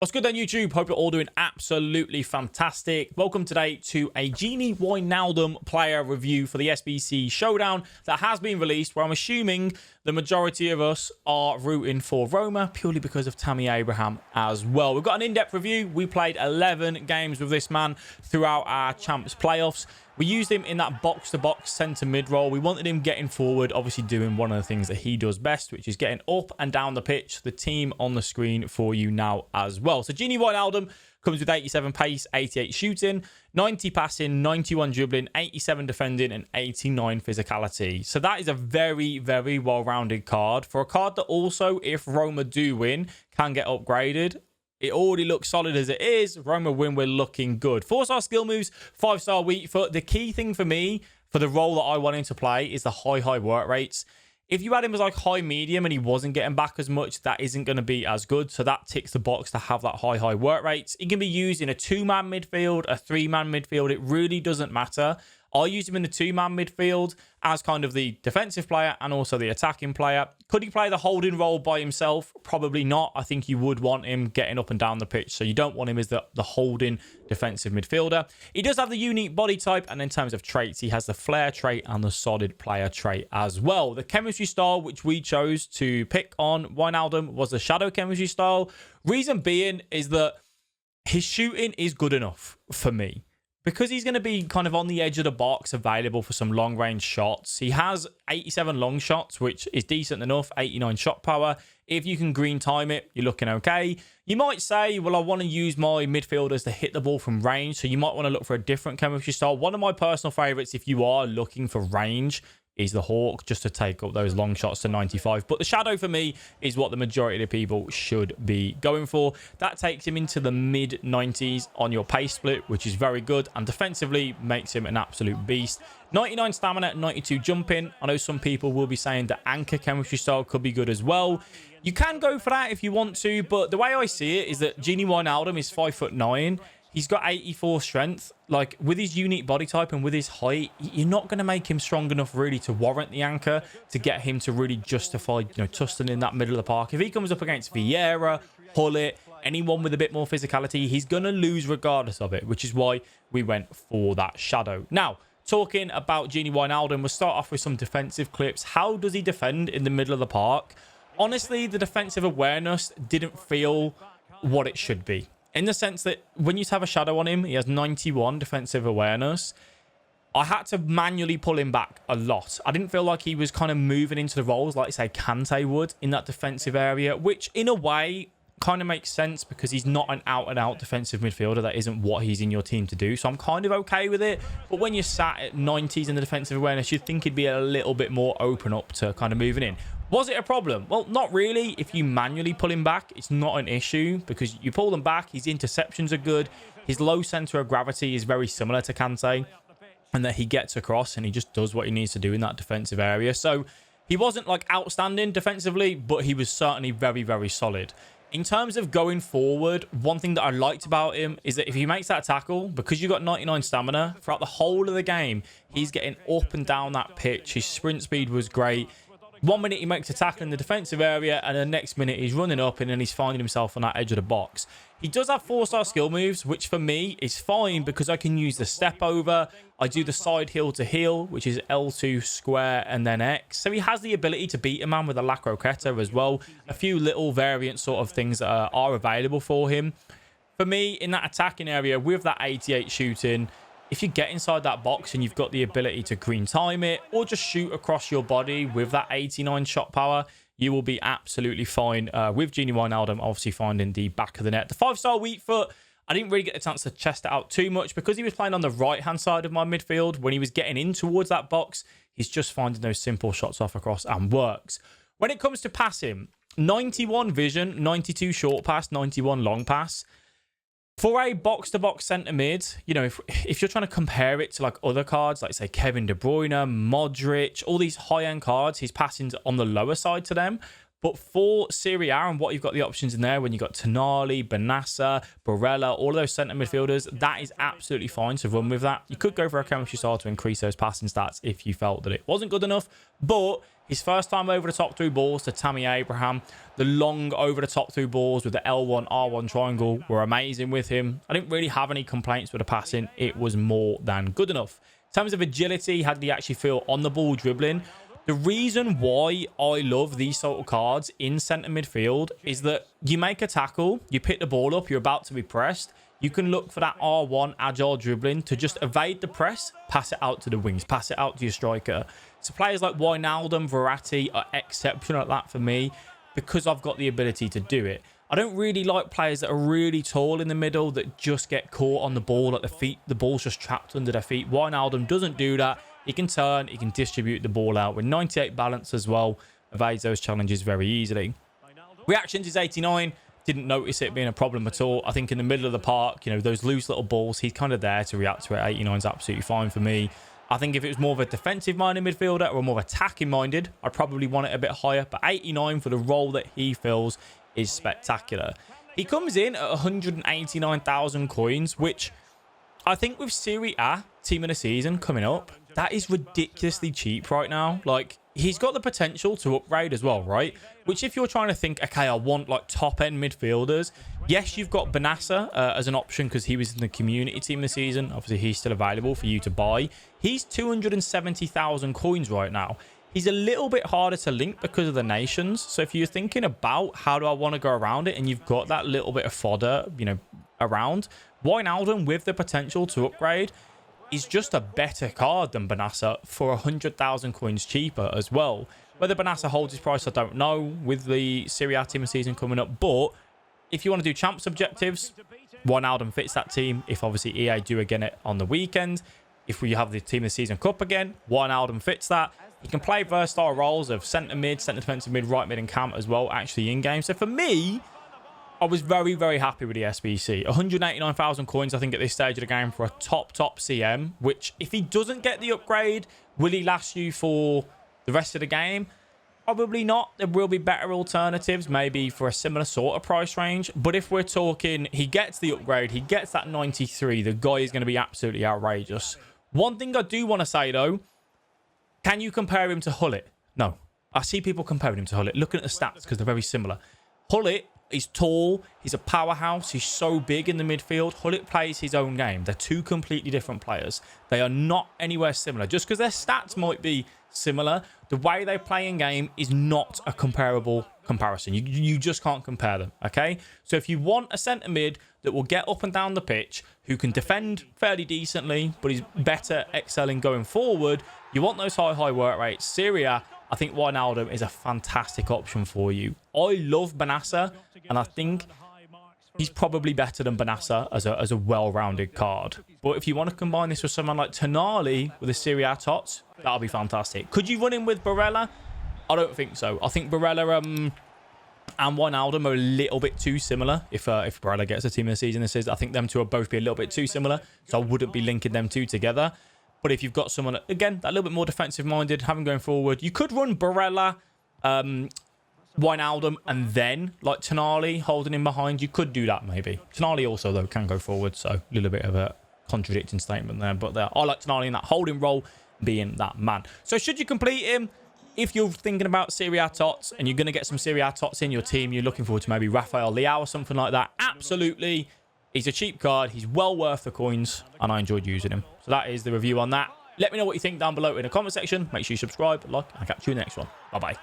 What's good on YouTube? Hope you're all doing absolutely fantastic. Welcome today to a Gini Wijnaldum player review for the SBC Showdown that has been released, where I'm assuming the majority of us are rooting for Roma purely because of Tammy Abraham as well. We've got an in-depth review. We played 11 games with this man throughout our Champs playoffs. We used him in that box-to-box centre mid role. We wanted him getting forward, obviously doing one of the things that he does best, which is getting up and down the pitch. The team on the screen for you now as well. So Gini Wijnaldum comes with 87 pace, 88 shooting, 90 passing, 91 dribbling, 87 defending, and 89 physicality. So that is a very, very well-rounded card. For a card that also, if Roma do win, can get upgraded. It already looks solid as it is. Roma win, we're looking good. 4-star skill moves, 5-star weak foot. The key thing for me, for the role that I want him to play, is the high work rates. If you had him as like high medium and he wasn't getting back as much, that isn't going to be as good. So that ticks the box to have that high work rates. He can be used in a 2-man midfield, a 3-man midfield. It really doesn't matter. I use him in the 2-man midfield as kind of the defensive player and also the attacking player. Could he play the holding role by himself? Probably not. I think you would want him getting up and down the pitch. So you don't want him as the holding defensive midfielder. He does have the unique body type. And in terms of traits, he has the flair trait and the solid player trait as well. The chemistry style, which we chose to pick on Wijnaldum, was the shadow chemistry style. Reason being is that his shooting is good enough for me. Because he's going to be kind of on the edge of the box, available for some long-range shots. He has 87 long shots, which is decent enough, 89 shot power. If you can green time it, you're looking okay. You might say, well, I want to use my midfielders to hit the ball from range, so you might want to look for a different chemistry style. One of my personal favourites, if you are looking for range, is the Hawk, just to take up those long shots to 95. But the Shadow, for me, is what the majority of the people should be going for. That takes him into the mid-90s on your pace split, which is very good, and defensively makes him an absolute beast. 99 stamina, 92 jumping. I know some people will be saying the anchor chemistry style could be good as well. You can go for that if you want to, but the way I see it is that Gini Wijnaldum is 5'9". He's got 84 strength. Like, with his unique body type and with his height, you're not going to make him strong enough really to warrant the anchor, to get him to really justify, tussling in that middle of the park. If he comes up against Vieira, Hullet, anyone with a bit more physicality, he's going to lose regardless of it, which is why we went for that shadow. Now, talking about Gini Wijnaldum, we'll start off with some defensive clips. How does he defend in the middle of the park? Honestly, the defensive awareness didn't feel what it should be. In the sense that when you have a shadow on him, he has 91 defensive awareness. I had to manually pull him back a lot. I didn't feel like he was kind of moving into the roles like, say, Kante would in that defensive area, which in a way kind of makes sense because he's not an out-and-out defensive midfielder. That isn't what he's in your team to do. So I'm kind of okay with it. But when you're sat at 90s in the defensive awareness, you'd think he'd be a little bit more open up to kind of moving in. Was it a problem? Well, not really. If you manually pull him back, it's not an issue because you pull them back. His interceptions are good. His low center of gravity is very similar to Kante, and that he gets across and he just does what he needs to do in that defensive area. So he wasn't like outstanding defensively, but he was certainly very, very solid. In terms of going forward, one thing that I liked about him is that if he makes that tackle, because you've got 99 stamina, throughout the whole of the game, he's getting up and down that pitch. His sprint speed was great. 1 minute he makes a tackle in the defensive area, and the next minute he's running up and then he's finding himself on that edge of the box. He does have 4-star skill moves, which for me is fine because I can use the step over. I do the side heel to heel, which is L2 square and then X. So he has the ability to beat a man with a La Croqueta as well. A few little variant sort of things that are available for him. For me, in that attacking area with that 88 shooting, if you get inside that box and you've got the ability to green time it or just shoot across your body with that 89 shot power, you will be absolutely fine with Gini Wijnaldum obviously finding the back of the net. The 5-star weak foot, I didn't really get a chance to test it out too much because he was playing on the right-hand side of my midfield. When he was getting in towards that box, he's just finding those simple shots off across and works. When it comes to passing, 91 vision, 92 short pass, 91 long pass. For a box-to-box centre mid, if you're trying to compare it to like other cards, like say Kevin De Bruyne, Modric, all these high-end cards, his passing's on the lower side to them. But for Serie A and what you've got the options in there, when you've got Tonali, Benassa, Barella, all of those centre midfielders, that is absolutely fine to run with that. You could go for a chemistry style to increase those passing stats if you felt that it wasn't good enough. But his first time over the top through balls to Tammy Abraham, the long over the top through balls with the L1, R1 triangle were amazing with him. I didn't really have any complaints with the passing. It was more than good enough. In terms of agility, how did he actually feel on the ball dribbling? The reason why I love these sort of cards in centre midfield is that you make a tackle, you pick the ball up, you're about to be pressed. You can look for that R1 agile dribbling to just evade the press, pass it out to the wings, pass it out to your striker. So players like Wijnaldum, Verratti are exceptional at that for me because I've got the ability to do it. I don't really like players that are really tall in the middle that just get caught on the ball at the feet. The ball's just trapped under their feet. Wijnaldum doesn't do that. He can turn, he can distribute the ball out with 98 balance as well. Evades those challenges very easily. Reactions is 89. Didn't notice it being a problem at all. I think in the middle of the park, you know, those loose little balls, he's kind of there to react to it. 89 is absolutely fine for me. I think if it was more of a defensive-minded midfielder or more attacking-minded, I'd probably want it a bit higher. But 89 for the role that he fills is spectacular. He comes in at 189,000 coins, which I think with Serie A team of the season coming up, that is ridiculously cheap right now. Like, he's got the potential to upgrade as well, right? Which if you're trying to think, okay, I want like top-end midfielders. Yes, you've got Benassa as an option because he was in the community team this season. Obviously, he's still available for you to buy. He's 270,000 coins right now. He's a little bit harder to link because of the nations. So if you're thinking about how do I want to go around it and you've got that little bit of fodder, you know, around, Wijnaldum with the potential to upgrade is just a better card than Benassa for 100,000 coins cheaper as well. Whether Benassa holds his price, I don't know with the Serie A team of season coming up. But if you want to do champs objectives, Wijnaldum fits that team. If obviously EA do again it on the weekend, if we have the team of the season cup again, Wijnaldum fits that. He can play versatile roles of centre mid, centre defensive mid, right mid and cam as well, actually in game. So for me, I was very, very happy with the SBC. 189,000 coins, I think, at this stage of the game for a top CM, which if he doesn't get the upgrade, will he last you for the rest of the game? Probably not. There will be better alternatives, maybe for a similar sort of price range. But if we're talking, he gets the upgrade, he gets that 93, the guy is going to be absolutely outrageous. One thing I do want to say, though, can you compare him to Hullet? No. I see people comparing him to Hullet, looking at the stats because they're very similar. Hullet, he's tall, he's a powerhouse, he's so big in the midfield. Hullet plays his own game. They're two completely different players. They are not anywhere similar. Just because their stats might be similar, the way they play in game is not a comparable comparison. You just can't compare them, okay? So if you want a centre mid that will get up and down the pitch, who can defend fairly decently, but is better excelling going forward, you want those high work rates. Serie A, I think Wijnaldum is a fantastic option for you. I love Benassa, and I think he's probably better than Benassa as a well-rounded card. But if you want to combine this with someone like Tonali with a Serie A tots, that'll be fantastic. Could you run in with Barella? I don't think so. I think Barella and Wijnaldum are a little bit too similar. If Barella gets a team of the season, this is, I think them two will both be a little bit too similar. So I wouldn't be linking them two together. But if you've got someone, again, that a little bit more defensive-minded, having going forward, you could run Barella, Wijnaldum, and then, like, Tonali holding him behind. You could do that, maybe. Tonali also, though, can go forward, so a little bit of a contradicting statement there. But I like Tonali in that holding role, being that man. So should you complete him? If you're thinking about Serie A tots and you're going to get some Serie A tots in your team, you're looking forward to maybe Rafael Leao or something like that, absolutely. He's a cheap card. He's well worth the coins, and I enjoyed using him. So that is the review on that. Let me know what you think down below in the comment section. Make sure you subscribe, like, and I'll catch you in the next one. Bye-bye.